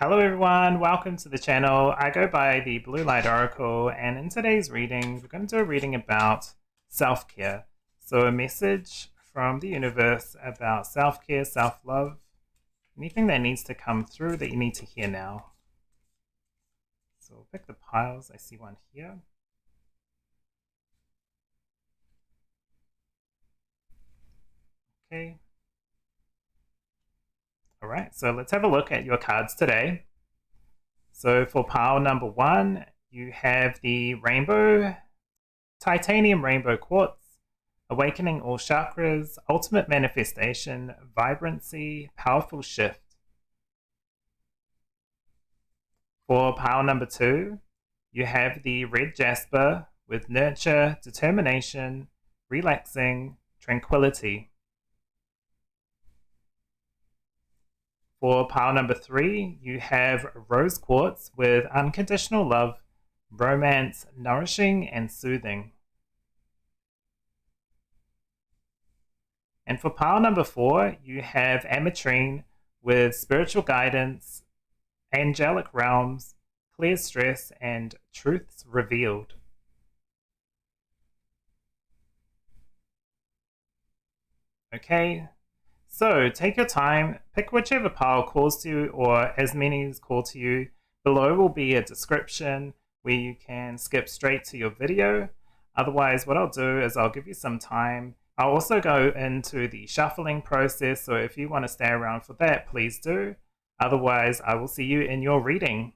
Hello everyone, welcome to the channel. I go by the Blue Light Oracle, and in today's reading, we're going to do a reading about self-care. So a message from the universe about self-care, self-love, anything that needs to come through that you need to hear now. So we'll pick the piles. I see one here. Okay. All right, so let's have a look at your cards today. So for pile number 1, you have the rainbow, titanium rainbow quartz, awakening all chakras, ultimate manifestation, vibrancy, powerful shift. For pile number 2, you have the red jasper with nurture, determination, relaxing, tranquility. For pile number 3, you have rose quartz with unconditional love, romance, nourishing, and soothing. And for pile number 4, you have Ametrine with spiritual guidance, angelic realms, clear stress, and truths revealed. Okay, so take your time, pick whichever pile calls to you or as many as call to you. Below will be a description where you can skip straight to your video. Otherwise, what I'll do is I'll give you some time. I'll also go into the shuffling process, so if you want to stay around for that, please do. Otherwise, I will see you in your reading.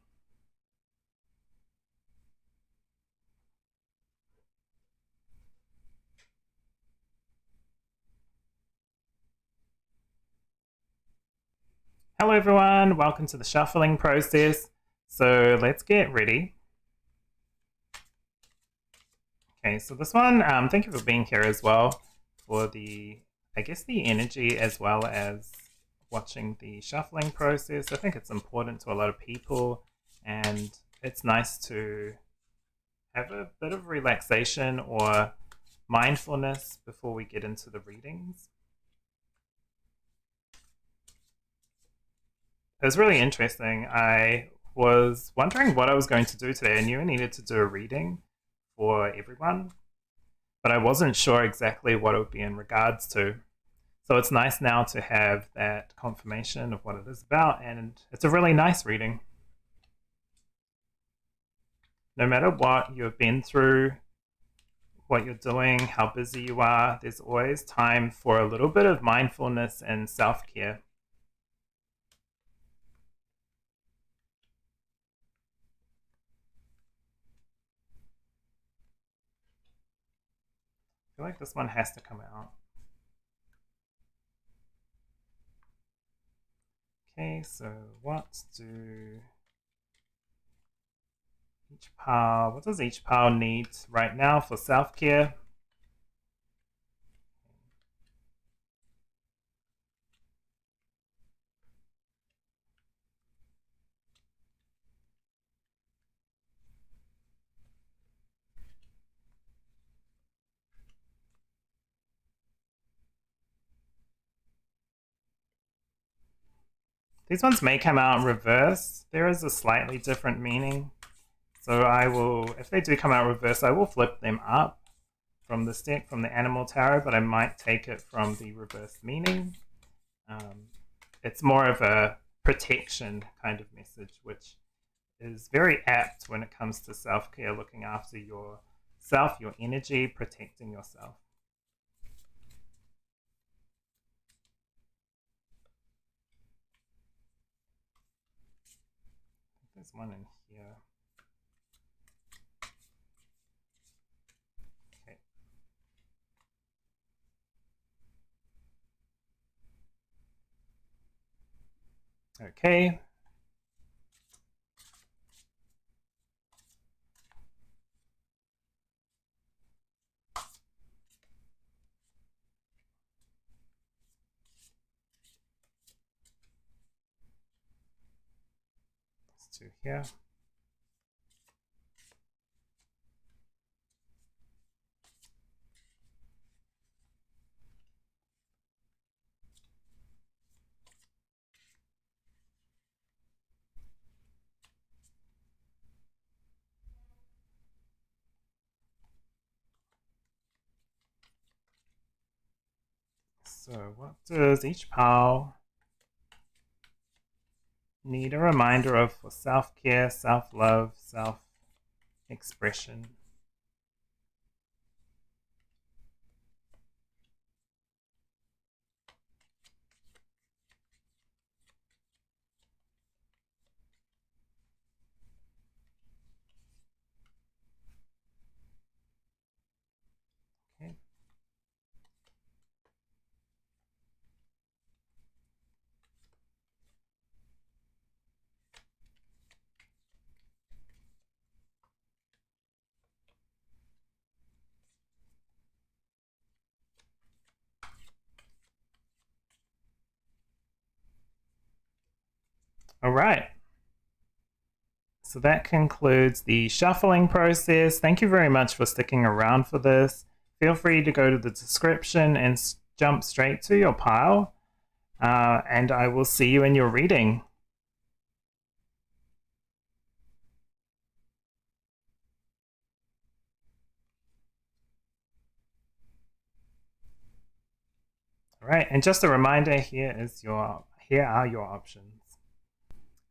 Hello everyone, welcome to the shuffling process. So let's get ready. Okay, so this one, thank you for being here as well for the, I guess, the energy as well as watching the shuffling process. I think it's important to a lot of people, and it's nice to have a bit of relaxation or mindfulness before we get into the readings. It was really interesting. I was wondering what I was going to do today. I knew I needed to do a reading for everyone, but I wasn't sure exactly what it would be in regards to. So it's nice now to have that confirmation of what it is about, and it's a really nice reading. No matter what you've been through, what you're doing, how busy you are, there's always time for a little bit of mindfulness and self-care. I feel like this one has to come out. Okay, so what does each pile need right now for self-care? These ones may come out in reverse. There is a slightly different meaning. So I will, if they do come out reverse, I will flip them up from the deck, from the animal tarot, but I might take it from the reverse meaning. It's more of a protection kind of message, which is very apt when it comes to self-care, looking after yourself, your energy, protecting yourself. There's one in here. Okay. Let's do here. So what does each pile need a reminder of for self-care, self-love, self-expression? Okay. All right. So that concludes the shuffling process. Thank you very much for sticking around for this. Feel free to go to the description and jump straight to your pile. And I will see you in your reading. All right, and just a reminder, here are your options.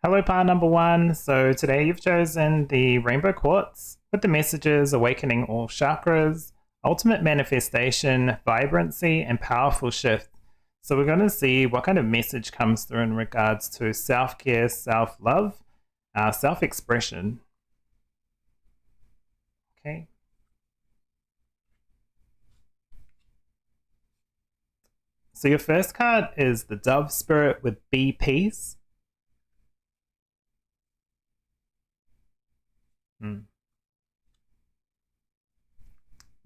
Hello, pile number 1. So today you've chosen the Rainbow Quartz with the messages Awakening All Chakras, Ultimate Manifestation, Vibrancy, and Powerful Shift. So we're going to see what kind of message comes through in regards to self-care, self-love, self-expression. Okay. So your first card is the Dove Spirit with Be Peace.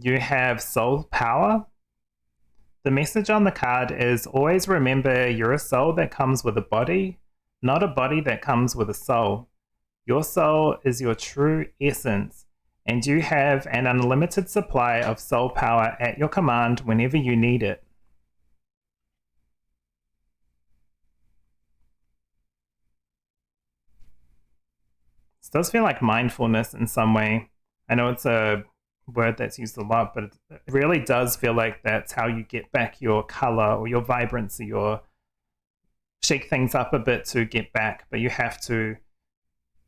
You have Soul Power. The message on the card is always remember you're a soul that comes with a body, not a body that comes with a soul. Your soul is your true essence, and you have an unlimited supply of soul power at your command whenever you need it. This does feel like mindfulness in some way. I know it's a word that's used a lot, but it really does feel like that's how you get back your color or your vibrancy, or shake things up a bit to get back, but you have to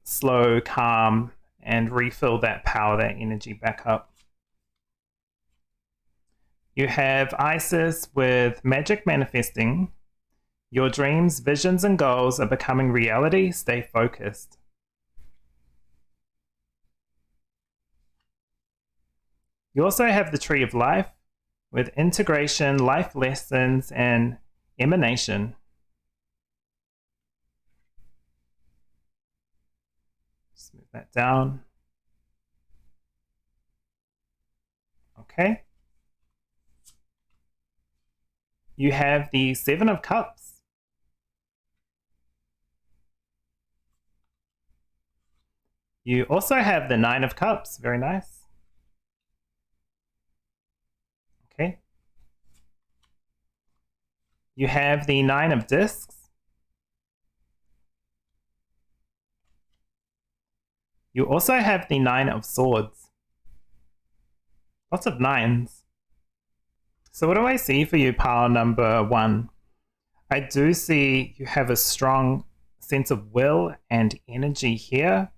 slow, calm, and refill that power, that energy back up. You have Isis with Magic Manifesting. Your dreams, visions, and goals are becoming reality. Stay focused. You also have the Tree of Life with Integration, Life Lessons, and Emanation. Just move that down. Okay. You have the Seven of Cups. You also have the Nine of Cups. Very nice. Okay. You have the Nine of Discs. You also have the Nine of Swords. Lots of nines. So what do I see for you, pile number 1? I do see you have a strong sense of will and energy here.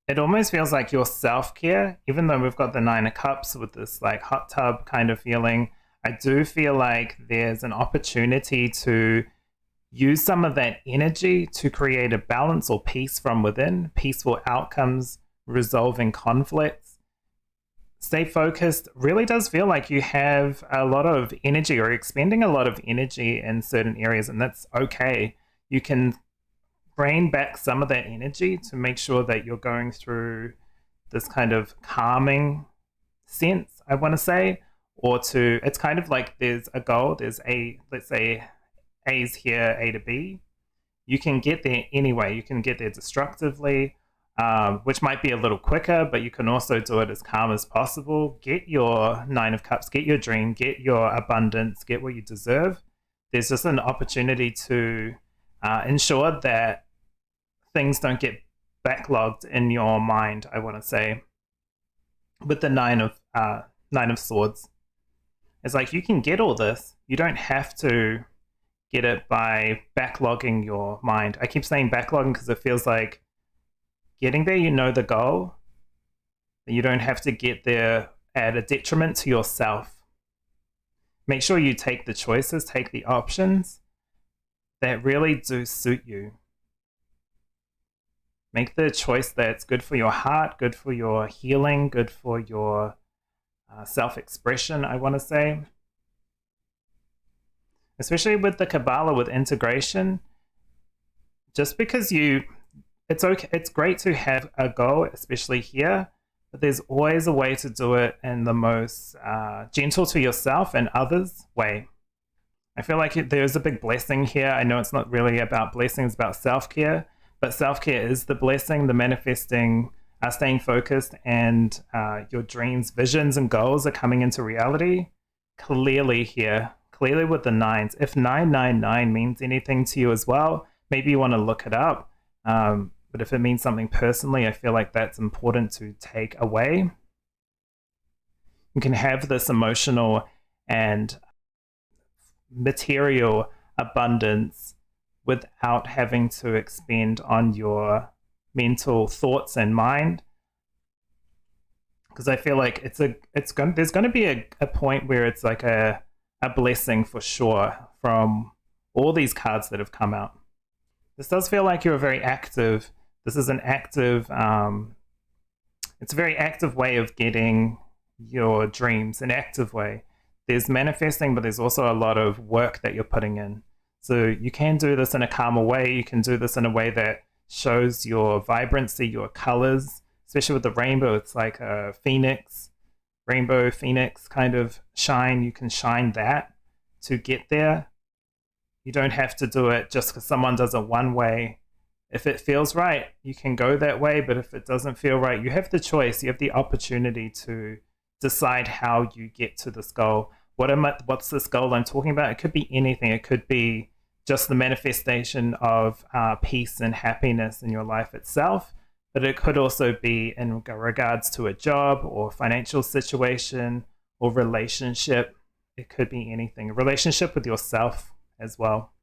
It almost feels like your self-care, even though we've got the Nine of Cups with this like hot tub kind of feeling. I do feel like there's an opportunity to use some of that energy to create a balance or peace from within, peaceful outcomes, resolving conflicts. Stay focused really does feel like you have a lot of energy, or expending a lot of energy in certain areas, and that's okay. You can bring back some of that energy to make sure that you're going through this kind of calming sense, I want to say, or to, it's kind of like there's a goal, there's a, let's say A's here, A to B. You can get there anyway. You can get there destructively, which might be a little quicker, but you can also do it as calm as possible. Get your Nine of Cups, get your dream, get your abundance, get what you deserve. There's just an opportunity to ensure that things don't get backlogged in your mind, I want to say, with the Nine of Swords. It's like you can get all this. You don't have to get it by backlogging your mind. I keep saying backlogging because it feels like getting there, you know the goal. You don't have to get there at a detriment to yourself. Make sure you take the choices, take the options that really do suit you. Make the choice that's good for your heart, good for your healing, good for your self-expression, I want to say. Especially with the Kabbalah, with integration, just because it's okay, it's great to have a goal, especially here, but there's always a way to do it in the most gentle to yourself and others way. I feel like there's a big blessing here. I know it's not really about blessings, it's about self-care, but self-care is the blessing, the manifesting, staying focused, and your dreams, visions, and goals are coming into reality clearly here, clearly with the nines. If 999 means anything to you as well, maybe you want to look it up. But if it means something personally, I feel like that's important to take away. You can have this emotional and material abundance without having to expend on your mental thoughts and mind, because I feel like there's going to be a point where it's like a blessing for sure from all these cards that have come out. This does feel like you're very active. This is an active it's a very active way of getting your dreams, an active way. There's manifesting, but there's also a lot of work that you're putting in. So you can do this in a calmer way. You can do this in a way that shows your vibrancy, your colors, especially with the rainbow. It's like a phoenix, rainbow phoenix kind of shine. You can shine that to get there. You don't have to do it just because someone does it one way. If it feels right, you can go that way. But if it doesn't feel right, you have the choice. You have the opportunity to decide how you get to this goal. What's this goal I'm talking about? It could be anything. It could be just the manifestation of peace and happiness in your life itself, but it could also be in regards to a job or financial situation or relationship. It could be anything. A relationship with yourself as well.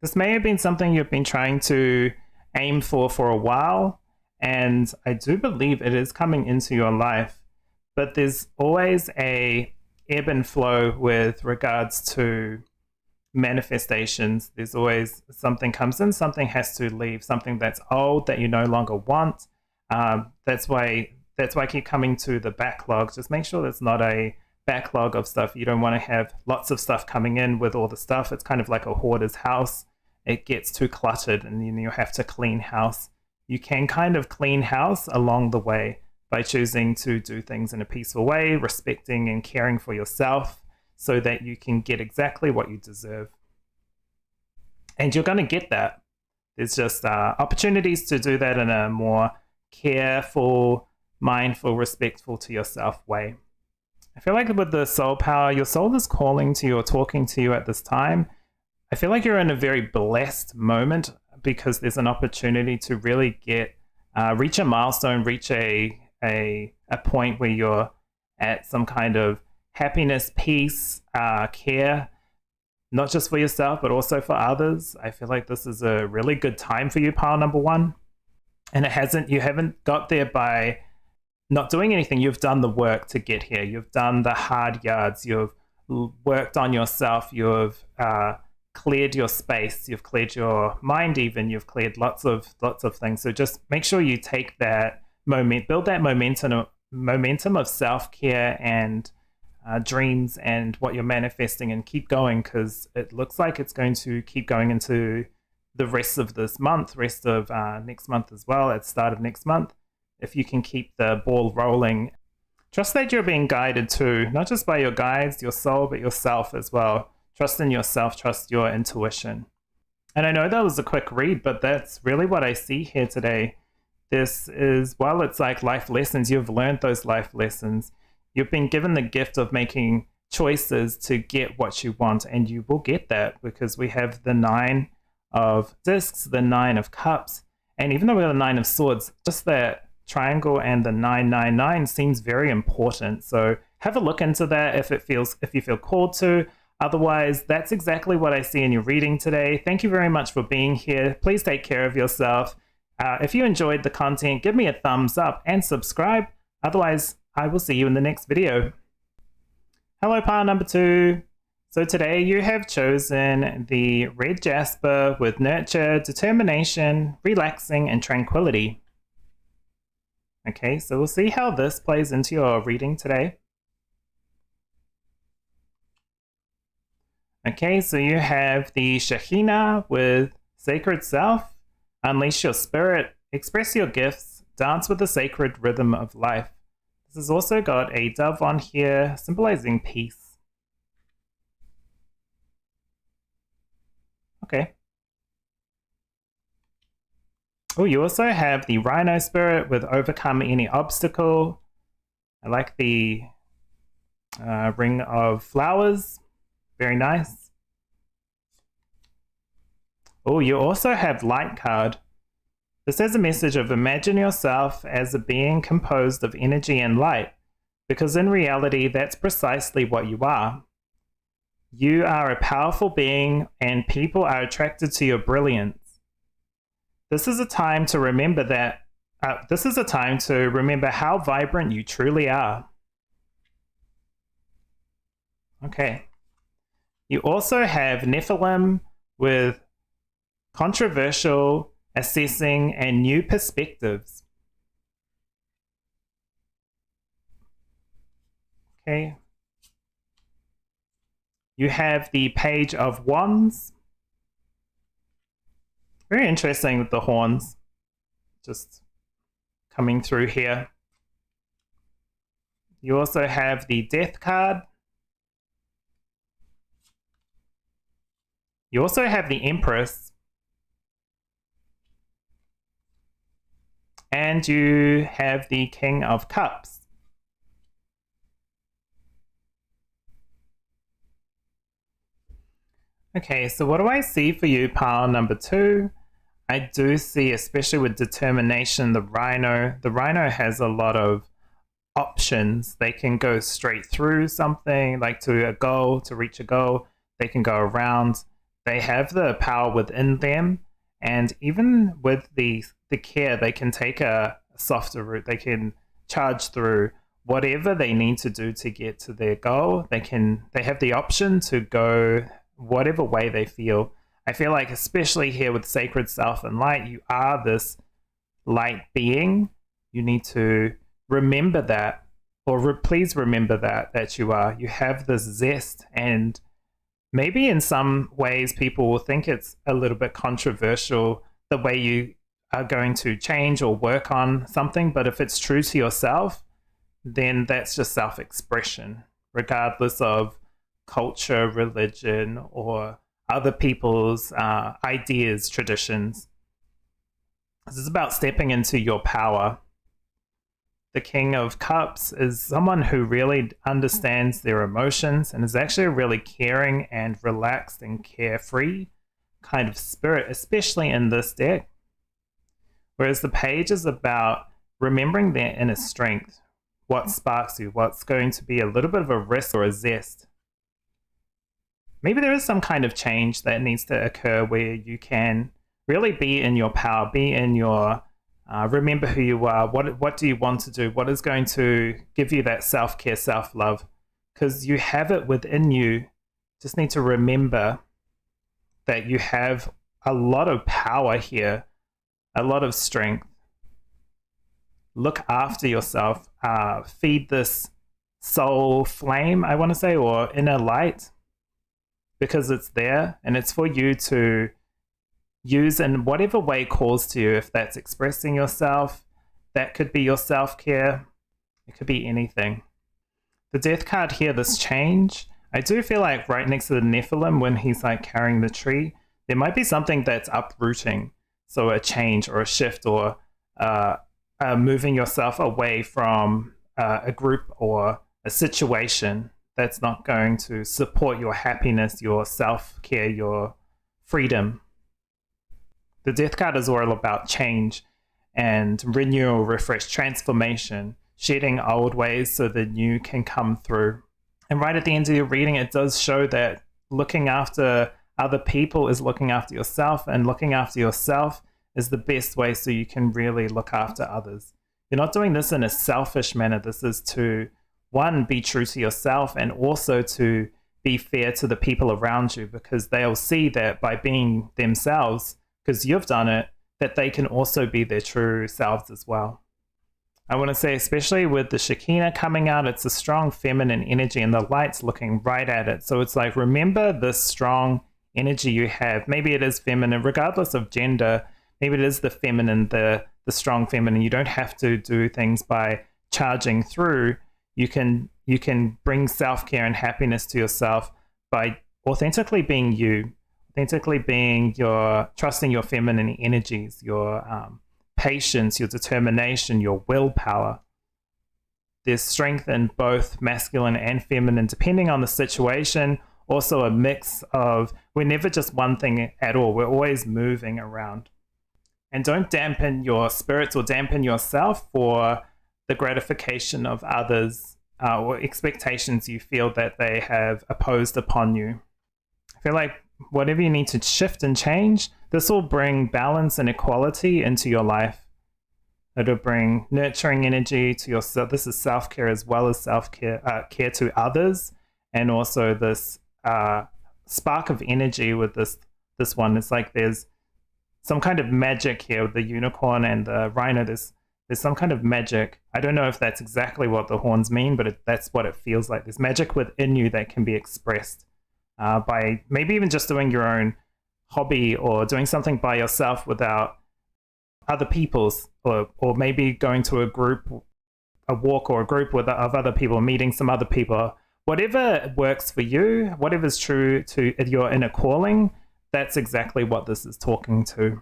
This may have been something you've been trying to aim for a while, and I do believe it is coming into your life, but there's always a ebb and flow with regards to manifestations. There's always something comes in, something has to leave, something that's old that you no longer want. That's why I keep coming to the backlog. Just make sure there's not a backlog of stuff. You don't want to have lots of stuff coming in with all the stuff. It's kind of like a hoarder's house. It gets too cluttered and then you have to clean house. You can kind of clean house along the way by choosing to do things in a peaceful way, respecting and caring for yourself, so that you can get exactly what you deserve. And you're going to get that. There's just opportunities to do that in a more careful, mindful, respectful to yourself way. I feel like with the soul power, your soul is calling to you or talking to you at this time. I feel like you're in a very blessed moment because there's an opportunity to really reach a milestone, reach a point where you're at some kind of happiness, peace, care, not just for yourself, but also for others. I feel like this is a really good time for you, pile number one. And you haven't got there by not doing anything. You've done the work to get here. You've done the hard yards. You've worked on yourself. You've cleared your space. You've cleared your mind even. You've cleared lots of things. So just make sure you take that build that momentum of self-care and dreams and what you're manifesting, and keep going, because it looks like it's going to keep going into the rest of this month, rest of next month as well, at the start of next month. If you can keep the ball rolling, trust that you're being guided too, not just by your guides, your soul, but yourself as well. Trust in yourself, trust your intuition. And I know that was a quick read, but that's really what I see here today. This is, well, it's like life lessons. You've learned those life lessons. You've been given the gift of making choices to get what you want, and you will get that, because we have the 9 of discs, the 9 of cups, and even though we have the 9 of swords, just that triangle and the 999 seems very important. So have a look into that if you feel called to. Otherwise, that's exactly what I see in your reading today. Thank you very much for being here. Please take care of yourself. If you enjoyed the content, give me a thumbs up and subscribe. Otherwise, I will see you in the next video. Hello, pile number 2. So today you have chosen the Red Jasper with Nurture, Determination, Relaxing, and Tranquility. Okay, so we'll see how this plays into your reading today. Okay, so you have the Shekhinah with Sacred Self, Unleash your spirit, express your gifts, dance with the sacred rhythm of life. This has also got a dove on here, symbolizing peace. Okay. Oh, you also have the Rhino Spirit with Overcome Any Obstacle. I like the Ring of Flowers. Very nice. Oh, you also have Light card. This has a message of imagine yourself as a being composed of energy and light, because in reality, that's precisely what you are. You are a powerful being and people are attracted to your brilliance. This is a time to remember that. This is a time to remember how vibrant you truly are. Okay. You also have Nephilim with controversial, assessing, and new perspectives. Okay. You have the Page of Wands. Very interesting with the horns just coming through here. You also have the Death card. You also have the Empress. And you have the King of Cups. Okay, so what do I see for you, pile number 2? I do see, especially with determination, the Rhino. The Rhino has a lot of options. They can go straight through something, like to a goal, to reach a goal. They can go around. They have the power within them. And even with the care, they can take a softer route. They can charge through whatever they need to do to get to their goal. They have the option to go whatever way they feel. I feel like, especially here with Sacred Self and Light, you are this light being. You need to remember that, or please remember that you are. You have this zest, and maybe in some ways people will think it's a little bit controversial the way you are going to change or work on something, but if it's true to yourself, then that's just self-expression, regardless of culture, religion, or other people's ideas, traditions. This is about stepping into your power. The King of Cups is someone who really understands their emotions and is actually a really caring and relaxed and carefree kind of spirit, especially in this deck. Whereas the Page is about remembering their inner strength, what sparks you, what's going to be a little bit of a risk or a zest. Maybe there is some kind of change that needs to occur where you can really be in your power, be in your remember who you are. What do you want to do? What is going to give you that self-care, self-love? Because you have it within you. Just need to remember that you have a lot of power here, a lot of strength. Look after yourself. Feed this soul flame, I want to say, or inner light, because it's there and it's for you to use in whatever way calls to you. If that's expressing yourself, that could be your self-care. It could be anything. The Death card here, this change, I do feel like right next to the Nephilim, when he's like carrying the tree, there might be something that's uprooting. So a change or a shift, or moving yourself away from a group or a situation that's not going to support your happiness, your self-care, your freedom. The Death card is all about change and renewal, refresh, transformation. shedding old ways so the new can come through. And right at the end of your reading, it does show that looking after other people is looking after yourself, and looking after yourself is the best way so you can really look after others. You're not doing this in a selfish manner. This is to, one, be true to yourself, and also to be fair to the people around you, because they'll see that by being themselves, because you've done it, that they can also be their true selves as well. I want to say, especially with the Shekinah coming out, it's a strong feminine energy and the light's looking right at it. So it's like, remember this strong energy you have. Maybe it is feminine, regardless of gender. Maybe it is the feminine, the strong feminine. You don't have to do things by charging through. You can bring self-care and happiness to yourself by authentically being you, authentically being trusting your feminine energies, your patience, your determination, your willpower. There's strength in both masculine and feminine, depending on the situation. Also a mix of, we're never just one thing at all. We're always moving around. And don't dampen your spirits or dampen yourself for the gratification of others or expectations you feel that they have imposed upon you. I feel like whatever you need to shift and change, this will bring balance and equality into your life. It'll bring nurturing energy to yourself. This is self-care as well as self-care, care to others, and also this spark of energy with this one. It's like there's some kind of magic here with the unicorn and the rhino. There's some kind of magic. I don't know if that's exactly what the horns mean, but that's what it feels like. There's magic within you that can be expressed by maybe even just doing your own hobby or doing something by yourself without other people's, or maybe going to a walk or a group of other people, meeting some other people. Whatever works for you, whatever's true to your inner calling, that's exactly what this is talking to.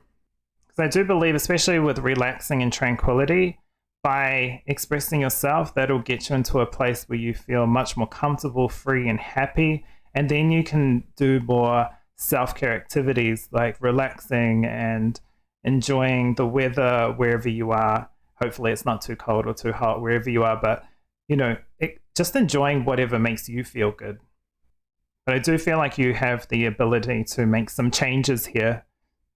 Because I do believe, especially with relaxing and tranquility, by expressing yourself, that'll get you into a place where you feel much more comfortable, free, and happy. And then you can do more self-care activities like relaxing and enjoying the weather wherever you are. Hopefully it's not too cold or too hot wherever you are, but just enjoying whatever makes you feel good. But I do feel like you have the ability to make some changes here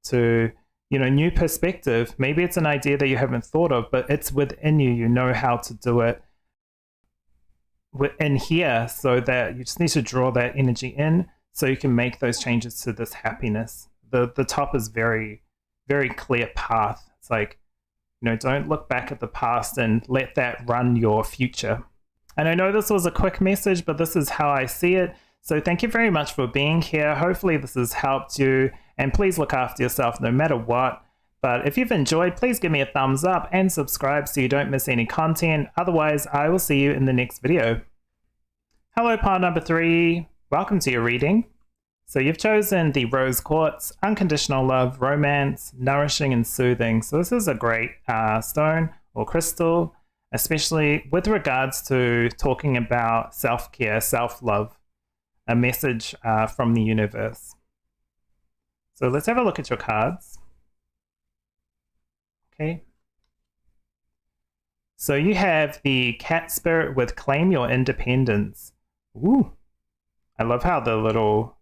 to, new perspective. Maybe it's an idea that you haven't thought of, but it's within you. You know how to do it within here, so that you just need to draw that energy in so you can make those changes to this happiness. The top is very, very clear path. It's like, don't look back at the past and let that run your future. And I know this was a quick message, but this is how I see it. So thank you very much for being here. Hopefully this has helped you, and please look after yourself no matter what. But if you've enjoyed, please give me a thumbs up and subscribe so you don't miss any content. Otherwise, I will see you in the next video. Hello, part number 3. Welcome to your reading. So you've chosen the Rose Quartz, Unconditional Love, Romance, Nourishing and Soothing. So this is a great stone or crystal, especially with regards to talking about self-care, self-love, a message from the universe. So let's have a look at your cards. Okay. So you have the cat spirit with claim your independence. Ooh. I love how the little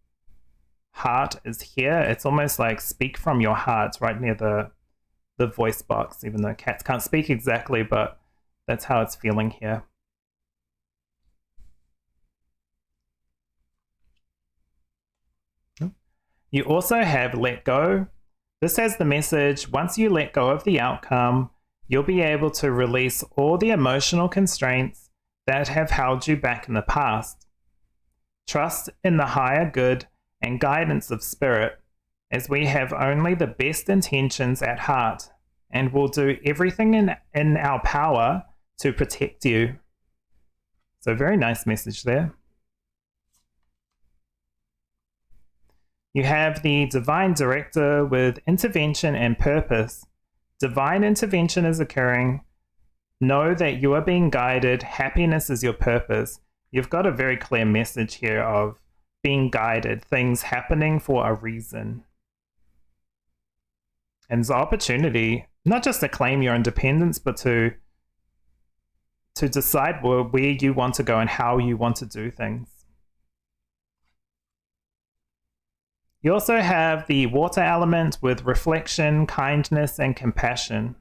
heart is here. It's almost like speak from your heart right near the voice box, even though cats can't speak exactly, but that's how it's feeling here. You also have let go. This has the message, once you let go of the outcome, you'll be able to release all the emotional constraints that have held you back in the past. Trust in the higher good and guidance of spirit, as we have only the best intentions at heart, and will do everything in our power to protect you. So very nice message there. You have the Divine Director with intervention and purpose. Divine intervention is occurring. Know that you are being guided. Happiness is your purpose. You've got a very clear message here of being guided, things happening for a reason. And there's opportunity, not just to claim your independence, but to to decide where you want to go and how you want to do things. You also have the water element with reflection, kindness, and compassion.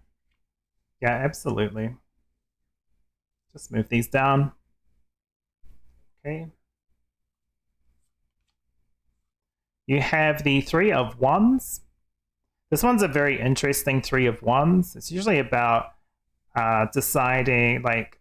Yeah, absolutely. Just move these down. Okay. You have the Three of Wands. This one's a very interesting Three of Wands. It's usually about deciding, like,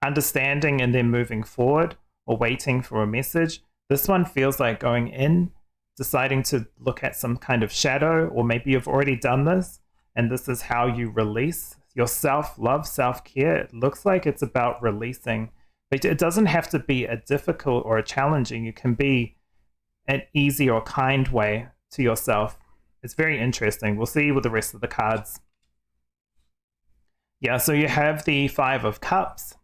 understanding and then moving forward or waiting for a message. This one feels like going in, deciding to look at some kind of shadow, or maybe you've already done this and this is how you release your self-love, self-care. It looks like it's about releasing, but it doesn't have to be a difficult or a challenging. It can be an easy or kind way to yourself. It's very interesting. We'll see with the rest of the cards. Yeah, so you have the Five of Cups.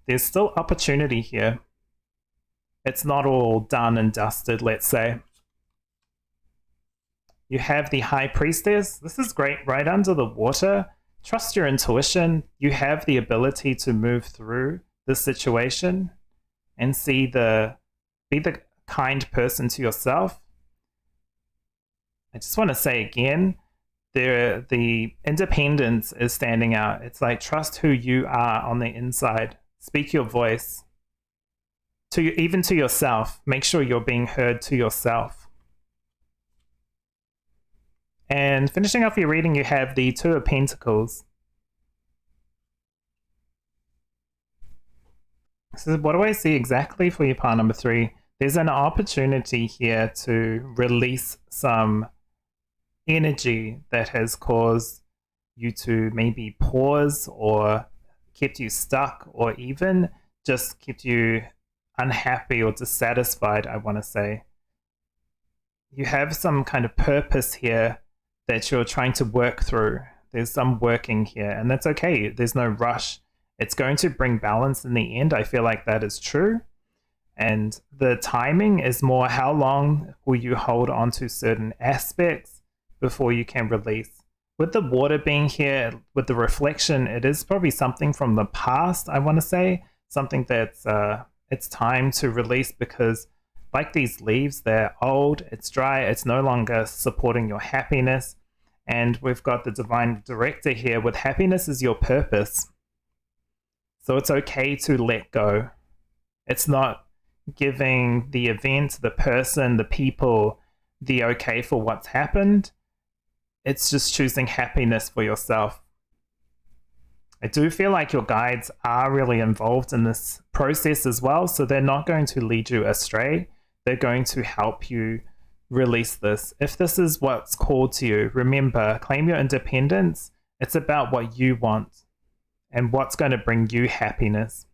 There's still opportunity here. It's not all done and dusted, let's say. You have the High Priestess. This is great, right under the water. Trust your intuition. You have the ability to move through the situation and be the kind person to yourself. I just want to say again, the independence is standing out. It's like, trust who you are on the inside. Speak your voice. Even to yourself. Make sure you're being heard to yourself. And finishing off your reading, you have the Two of Pentacles. So what do I see exactly for your part number 3? There's an opportunity here to release some energy that has caused you to maybe pause or kept you stuck, or even just kept you unhappy or dissatisfied, I want to say. You have some kind of purpose here that you're trying to work through. There's some working here, and that's okay. There's no rush. It's going to bring balance in the end. I feel like that is true. And the timing is more, how long will you hold on to certain aspects before you can release? With the water being here, with the reflection, it is probably something from the past, I want to say. Something that's it's time to release, because like these leaves, they're old, it's dry, it's no longer supporting your happiness. And we've got the divine director here with happiness is your purpose. So it's okay to let go. It's not giving the event, the person, the people the okay for what's happened. It's just choosing happiness for yourself. I do feel like your guides are really involved in this process as well, so they're not going to lead you astray. They're going to help you release this. If this is what's called to you, remember, claim your independence. It's about what you want and what's going to bring you happiness.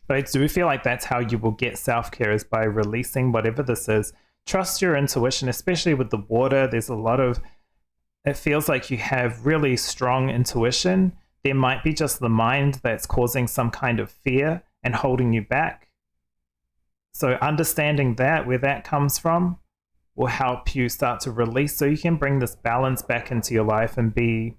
But I do feel like that's how you will get self-care, is by releasing whatever this is. Trust your intuition, especially with the water. There's a lot of, it feels like you have really strong intuition. There might be just the mind that's causing some kind of fear and holding you back. So understanding that, where that comes from, will help you start to release, so you can bring this balance back into your life and be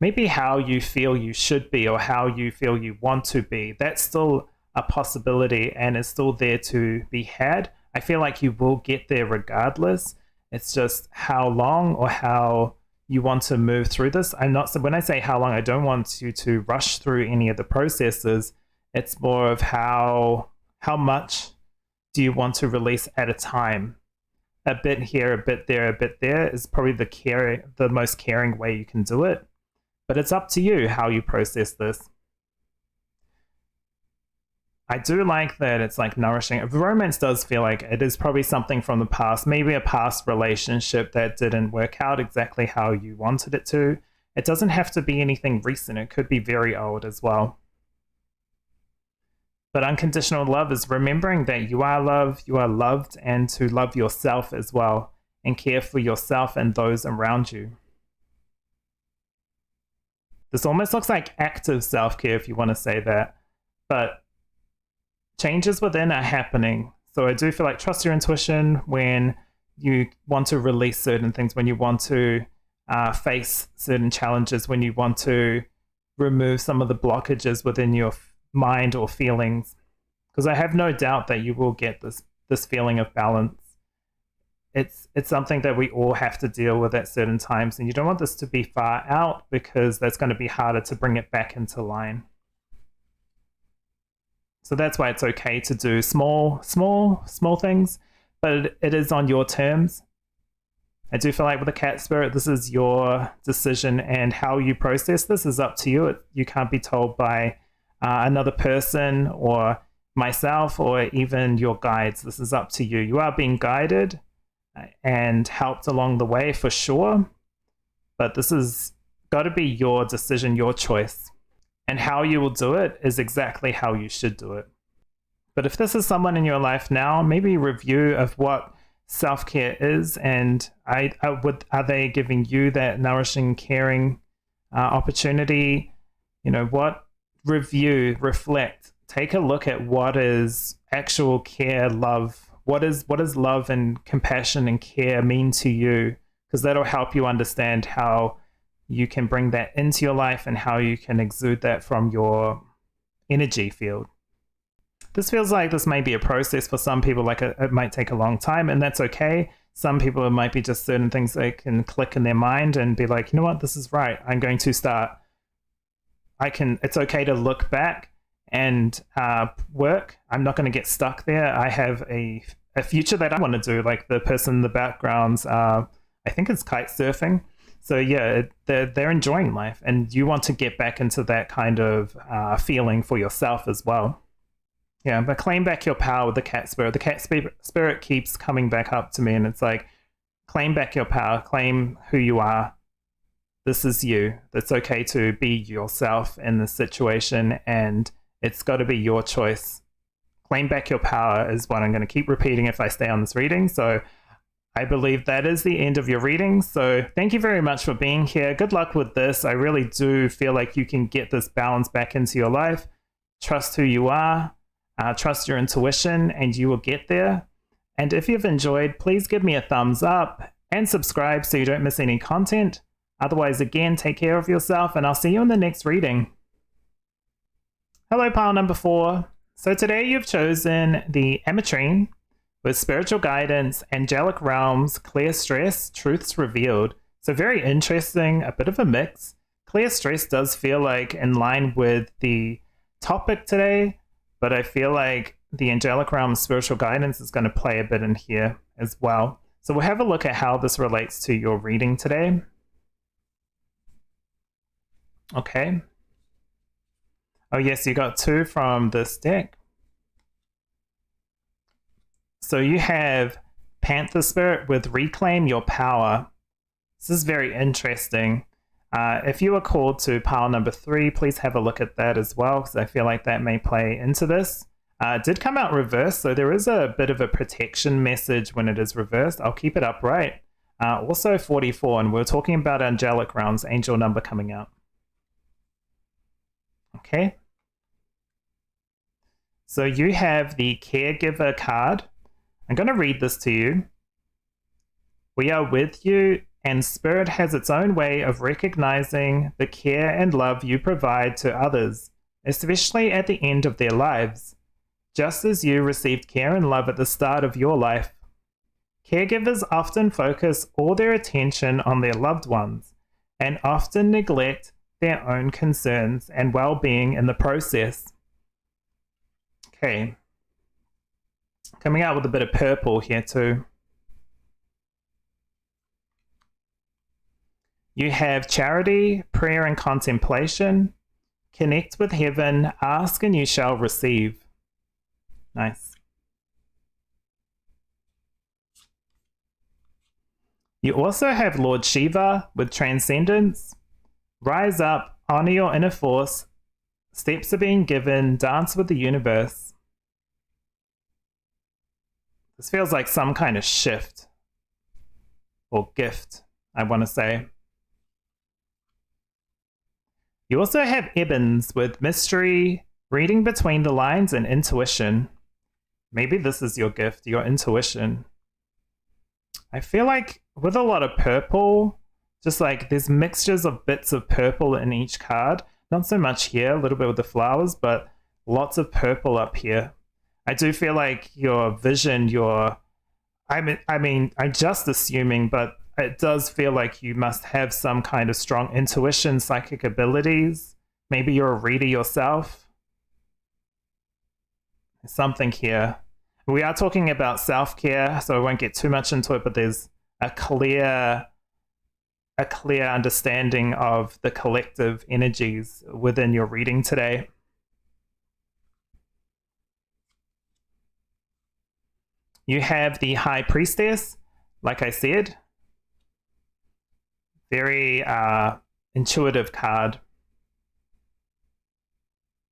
maybe how you feel you should be, or how you feel you want to be. That's still a possibility and is still there to be had. I feel like you will get there regardless. It's just how long or how you want to move through this. I'm not, when I say how long, I don't want you to rush through any of the processes. It's more of how much do you want to release at a time. A bit here, a bit there, a bit there is probably the most caring way you can do it. But it's up to you how you process this. I do like that it's like nourishing. Romance does feel like it is probably something from the past, maybe a past relationship that didn't work out exactly how you wanted it to. It doesn't have to be anything recent. It could be very old as well. But unconditional love is remembering that you are loved, and to love yourself as well, and care for yourself and those around you. This almost looks like active self-care, if you want to say that. But changes within are happening. So I do feel like trust your intuition when you want to release certain things, when you want to face certain challenges, when you want to remove some of the blockages within your mind or feelings, because I have no doubt that you will get this feeling of balance. It's something that we all have to deal with at certain times, and you don't want this to be far out, because that's going to be harder to bring it back into line. So that's why it's okay to do small things, but it is on your terms. I do feel like with the cat spirit, this is your decision, and how you process this is up to you. You can't be told by another person or myself or even your guides. This is up to you. You are being guided and helped along the way for sure, but this has got to be your decision, your choice, and how you will do it is exactly how you should do it. But if this is someone in your life now, maybe review of what self-care is, and are they giving you that nourishing, caring opportunity? You know, what review, reflect, take a look at what is actual care, love. What is love and compassion and care mean to you? Because that'll help you understand how you can bring that into your life and how you can exude that from your energy field. This feels like this may be a process for some people, like it might take a long time, and that's okay. Some people, it might be just certain things they can click in their mind and be like, you know what, this is right. I'm going to start. It's okay to look back and work. I'm not going to get stuck there. I have a future that I want to do, like the person in the background's, I think it's kite surfing. So yeah, they're enjoying life, and you want to get back into that kind of feeling for yourself as well. Yeah, but claim back your power with the cat spirit. The cat spirit keeps coming back up to me, and it's like, claim back your power, claim who you are. This is you. It's okay to be yourself in this situation, and it's got to be your choice. Claim back your power is what I'm going to keep repeating if I stay on this reading. So I believe that is the end of your reading. So thank you very much for being here. Good luck with this. I really do feel like you can get this balance back into your life. Trust who you are. Trust your intuition, and you will get there. And if you've enjoyed, please give me a thumbs up and subscribe so you don't miss any content. Otherwise, again, take care of yourself, and I'll see you in the next reading. Hello, pile number 4. So today you've chosen the Ametrine with spiritual guidance, angelic realms, clear stress, truths revealed. So very interesting, a bit of a mix. Clear stress does feel like in line with the topic today, but I feel like the angelic realms, spiritual guidance is going to play a bit in here as well. So we'll have a look at how this relates to your reading today. Okay. Oh yes, you got 2 from this deck. So you have Panther Spirit with Reclaim Your Power. This is very interesting. If you are called to pile number 3, please have a look at that as well, because I feel like that may play into this. It did come out reversed, so there is a bit of a protection message when it is reversed. I'll keep it upright. Also 44, and we're talking about angelic realms, angel number coming out. Okay. So you have the caregiver card. I'm going to read this to you. We are with you, and Spirit has its own way of recognizing the care and love you provide to others, especially at the end of their lives, just as you received care and love at the start of your life. Caregivers often focus all their attention on their loved ones and often neglect their own concerns and well-being in the process. Okay. Coming out with a bit of purple here too. You have charity, prayer and contemplation. Connect with heaven, ask and you shall receive. Nice. You also have Lord Shiva with transcendence. Rise up, honor your inner force. Steps are being given, dance with the universe. This feels like some kind of shift or gift, I want to say. You also have Ebbins with mystery, reading between the lines, and intuition. Maybe this is your gift, your intuition. I feel like with a lot of purple, just like there's mixtures of bits of purple in each card, Not so much here, a little bit with the flowers, but lots of purple up here. I do feel like your vision, I'm just assuming, but it does feel like you must have some kind of strong intuition, psychic abilities. Maybe you're a reader yourself. There's something here. We are talking about self-care, so I won't get too much into it, but there's a clear understanding of the collective energies within your reading today. You have the High Priestess, like I said. Very intuitive card.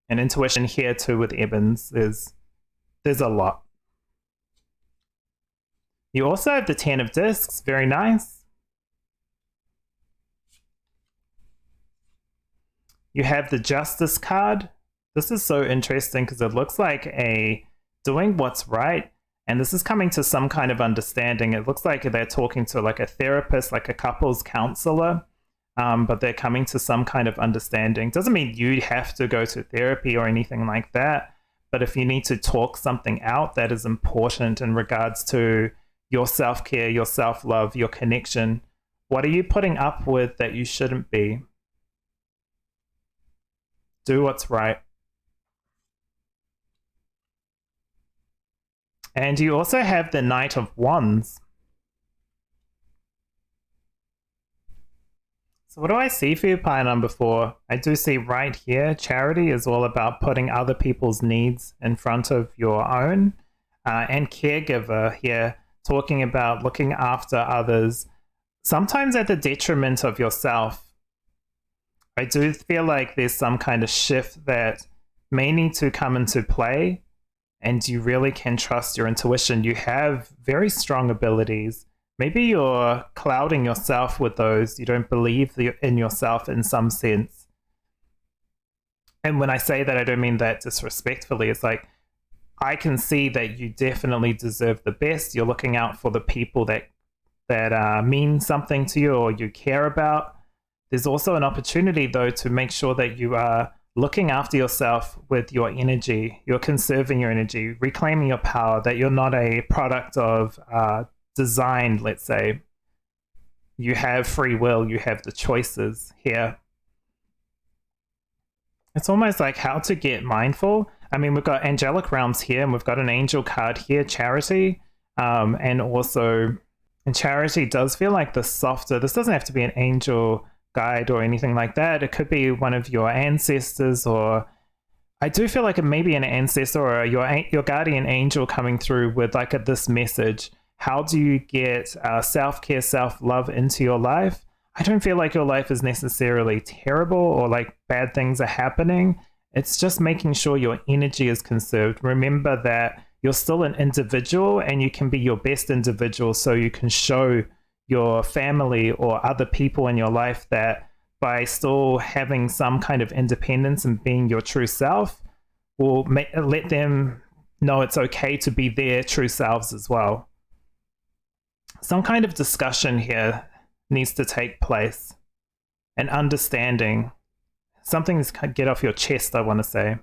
And intuition here too with Evans. There's a lot. You also have the 10 of Discs, very nice. You have the Justice card. This is so interesting because it looks like doing what's right. And this is coming to some kind of understanding. It looks like they're talking to like a therapist, like a couples counselor, but they're coming to some kind of understanding. Doesn't mean you have to go to therapy or anything like that. But if you need to talk something out, that is important in regards to your self-care, your self-love, your connection. What are you putting up with that you shouldn't be? Do what's right. And you also have the Knight of Wands. So what do I see for you, pile number 4? I do see right here, charity is all about putting other people's needs in front of your own. And caregiver here, talking about looking after others, sometimes at the detriment of yourself. I do feel like there's some kind of shift that may need to come into play, and you really can trust your intuition. You have very strong abilities. Maybe you're clouding yourself with those. You don't believe in yourself in some sense. And when I say that, I don't mean that disrespectfully. It's like, I can see that you definitely deserve the best. You're looking out for the people that mean something to you or you care about. There's also an opportunity, though, to make sure that you are looking after yourself with your energy. You're conserving your energy, reclaiming your power, that you're not a product of design, let's say. You have free will, you have the choices here. It's almost like how to get mindful. I mean, we've got angelic realms here, and we've got an angel card here, charity. And charity does feel like the softer. This doesn't have to be an angel guide or anything like that. It could be one of your ancestors, or I do feel like it may be an ancestor or your guardian angel coming through with like this message. How do you get self-care, self-love into your life? I don't feel like your life is necessarily terrible or like bad things are happening. It's just making sure your energy is conserved. Remember that you're still an individual and you can be your best individual, so you can show your family or other people in your life that by still having some kind of independence and being your true self will let them know it's okay to be their true selves as well. Some kind of discussion here needs to take place, an understanding, something to get off your chest, I want to say.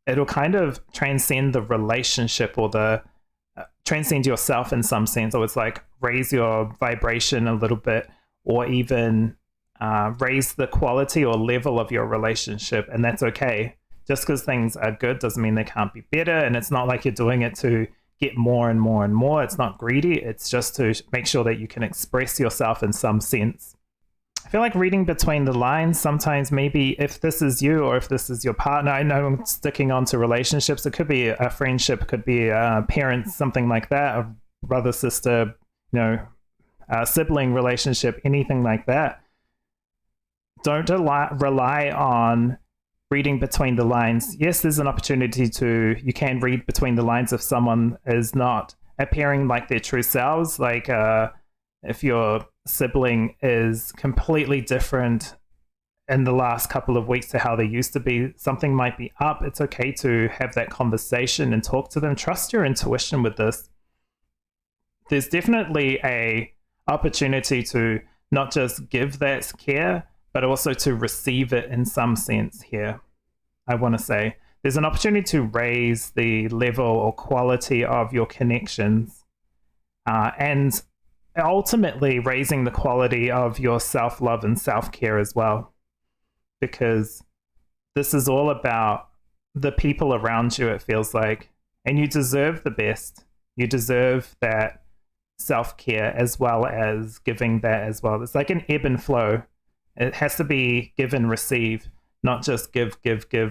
It'll kind of transcend the relationship or transcend yourself in some sense, or it's like raise your vibration a little bit, or even raise the quality or level of your relationship, and that's okay. Just because things are good doesn't mean they can't be better, and it's not like you're doing it to get more and more and more. It's not greedy, it's just to make sure that you can express yourself in some sense. I feel like reading between the lines sometimes, maybe if this is you or if this is your partner. I know I'm sticking on to relationships. It could be a friendship, it could be a parent, something like that, a brother, sister, a sibling relationship, anything like that. Don't rely on reading between the lines. Yes, there's an opportunity you can read between the lines if someone is not appearing like their true selves. Like if your sibling is completely different in the last couple of weeks to how they used to be, something might be up. It's okay to have that conversation and talk to them. Trust your intuition with this. There's definitely a opportunity to not just give that care, but also to receive it in some sense here. I want to say there's an opportunity to raise the level or quality of your connections, and ultimately raising the quality of your self-love and self-care as well, because this is all about the people around you, it feels like, and you deserve the best. You deserve that self-care as well as giving that as well. It's like an ebb and flow. It has to be give and receive, not just give,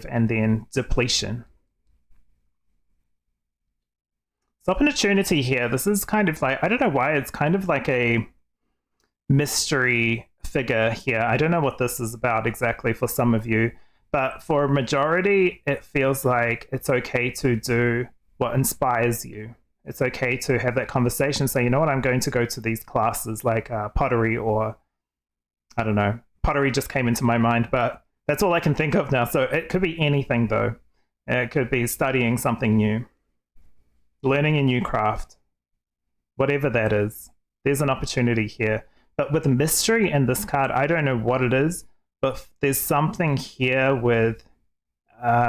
and then depletion. So opportunity here, this is kind of like, I don't know why, it's kind of like a mystery figure here. I don't know what this is about exactly for some of you, but for a majority, it feels like it's okay to do what inspires you. It's okay to have that conversation, say, you know what, I'm going to go to these classes like pottery, or I don't know, pottery just came into my mind, but that's all I can think of now. So it could be anything though. It could be studying something new, learning a new craft, whatever that is. There's an opportunity here. But with mystery in this card, I don't know what it is, but there's something here with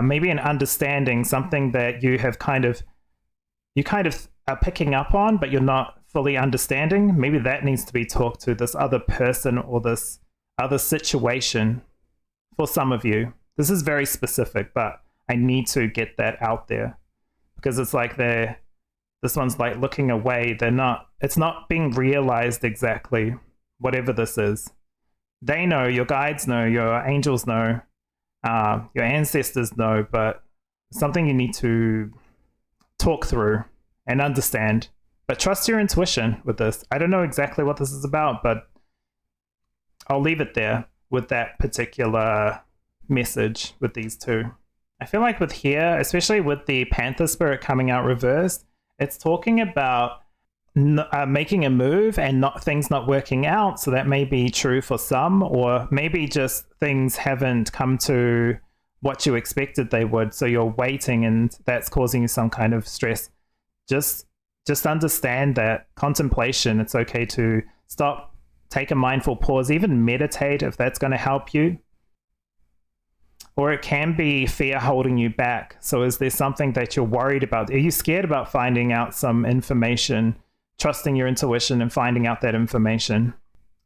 maybe an understanding, something that you have kind of are picking up on, but you're not fully understanding. Maybe that needs to be talked to, this other person or this other situation. For some of you, this is very specific, but I need to get that out there, because it's like this one's like looking away. It's not being realized exactly, whatever this is. They know, your guides know, your angels know, your ancestors know, but something you need to talk through and understand. But trust your intuition with this. I don't know exactly what this is about, but I'll leave it there with that particular message with these two. I feel like with here, especially with the Panther Spirit coming out reversed, it's talking about making a move and things not working out. So that may be true for some, or maybe just things haven't come to what you expected they would. So you're waiting and that's causing you some kind of stress. Just understand that contemplation, it's okay to stop, take a mindful pause, even meditate if that's going to help you. Or it can be fear holding you back. So is there something that you're worried about? Are you scared about finding out some information, trusting your intuition and finding out that information?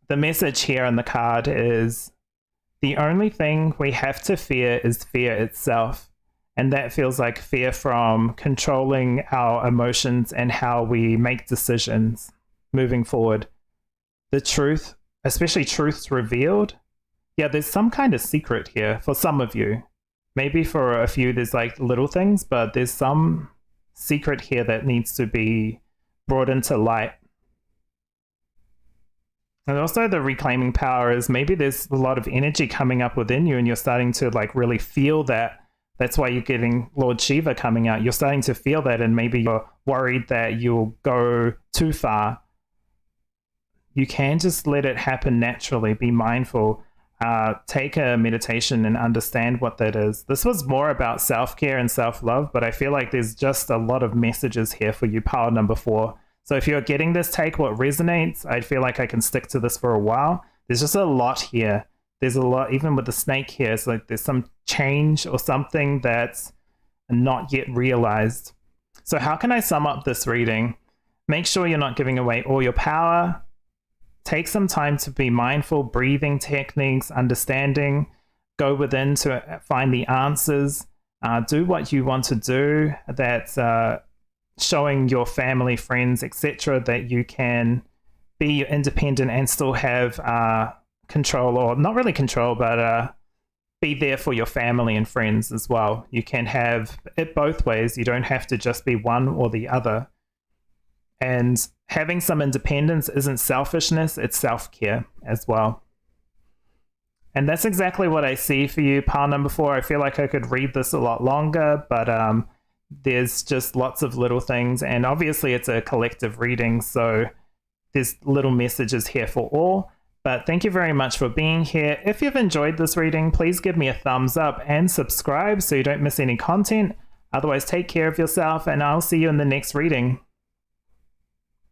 The message here on the card is the only thing we have to fear is fear itself. And that feels like fear from controlling our emotions and how we make decisions moving forward. The truth, especially truths revealed, yeah, there's some kind of secret here for some of you. Maybe for a few, there's like little things, but there's some secret here that needs to be brought into light. And also the reclaiming power is maybe there's a lot of energy coming up within you and you're starting to like really feel that. That's why you're getting Lord Shiva coming out. You're starting to feel that, and maybe you're worried that you'll go too far. You can just let it happen naturally. Be mindful. Take a meditation and understand what that is. This was more about self-care and self-love, but I feel like there's just a lot of messages here for you, pile number 4. So if you're getting this, take what resonates. I feel like I can stick to this for a while. There's just a lot here. There's a lot, even with the snake here, it's like there's some change or something that's not yet realized. So how can I sum up this reading? Make sure you're not giving away all your power. Take some time to be mindful, breathing techniques, understanding, go within to find the answers, do what you want to do. That's showing your family, friends, etc., that you can be independent and still have control, or not really control, but be there for your family and friends as well. You can have it both ways. You don't have to just be one or the other. And having some independence isn't selfishness, it's self-care as well. And that's exactly what I see for you, pile number 4. I feel like I could read this a lot longer, but there's just lots of little things. And obviously it's a collective reading, so there's little messages here for all. But thank you very much for being here. If you've enjoyed this reading, please give me a thumbs up and subscribe so you don't miss any content. Otherwise, take care of yourself, and I'll see you in the next reading.